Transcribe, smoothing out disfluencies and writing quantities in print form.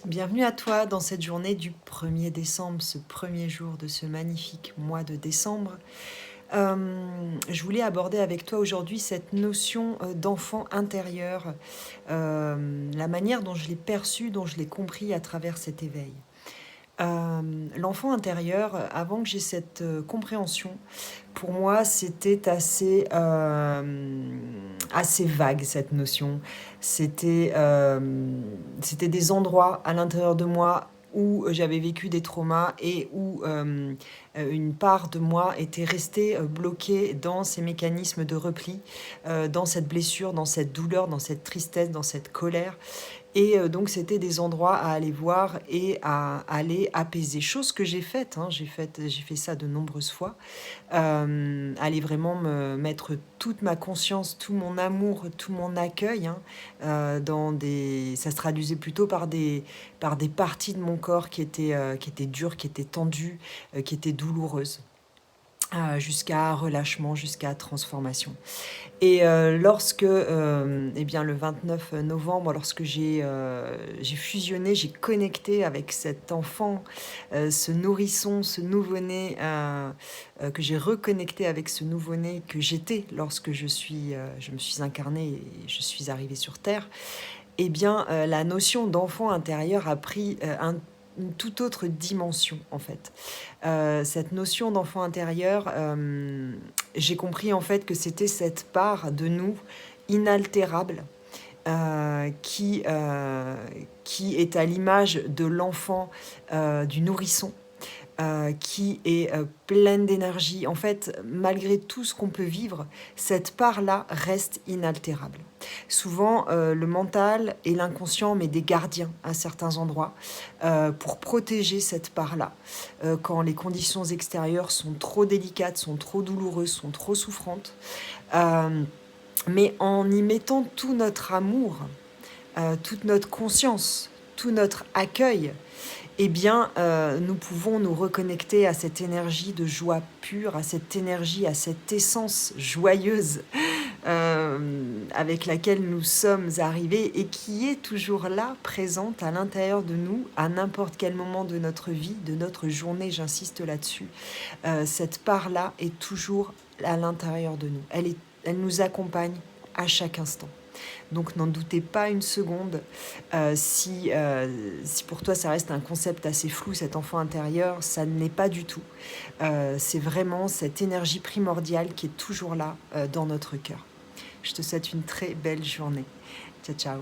Bienvenue à toi dans cette journée du 1er décembre, ce premier jour de ce magnifique mois de décembre. Je voulais aborder avec toi aujourd'hui cette notion d'enfant intérieur, la manière dont je l'ai perçu, dont je l'ai compris à travers cet éveil. L'enfant intérieur, avant que j'ai cette compréhension, pour moi c'était assez vague cette notion. C'était des endroits à l'intérieur de moi où j'avais vécu des traumas et où une part de moi était restée bloquée dans ces mécanismes de repli, dans cette blessure, dans cette douleur, dans cette tristesse, dans cette colère. Et donc c'était des endroits à aller voir et à aller apaiser. Chose que j'ai faite, hein, j'ai fait ça de nombreuses fois. Aller vraiment me mettre toute ma conscience, tout mon amour, tout mon accueil, hein, dans des ça se traduisait plutôt par des parties de mon corps qui étaient dures, qui étaient tendues, qui étaient douloureuses, jusqu'à relâchement, jusqu'à transformation. Et lorsque, eh bien, le 29 novembre, lorsque j'ai fusionné, j'ai connecté avec cet enfant, ce nourrisson, ce nouveau-né, que j'ai reconnecté avec ce nouveau-né que j'étais lorsque je me suis incarnée et je suis arrivée sur terre, eh bien, la notion d'enfant intérieur a pris, une toute autre dimension, en fait. Cette notion d'enfant intérieur, j'ai compris, en fait, que c'était cette part de nous inaltérable, heu, qui, heu, qui est à l'image de l'enfant, du nourrisson, qui est, pleine d'énergie. En fait, malgré tout ce qu'on peut vivre, cette part-là reste inaltérable. Souvent, le mental et l'inconscient met des gardiens à certains endroits, pour protéger cette part-là. Quand les conditions extérieures sont trop délicates, sont trop douloureuses, sont trop souffrantes. Mais en y mettant tout notre amour, toute notre conscience, tout notre accueil, eh bien, nous pouvons nous reconnecter à cette énergie de joie pure, à cette énergie, à cette essence joyeuse, avec laquelle nous sommes arrivés et qui est toujours là, présente à l'intérieur de nous, à n'importe quel moment de notre vie, de notre journée, j'insiste là-dessus. Cette part-là est toujours à l'intérieur de nous. Elle nous accompagne à chaque instant. Donc n'en doutez pas une seconde. Si pour toi ça reste un concept assez flou, cet enfant intérieur, ça ne l'est pas du tout. C'est vraiment cette énergie primordiale qui est toujours là, dans notre cœur. Je te souhaite une très belle journée. Ciao, ciao.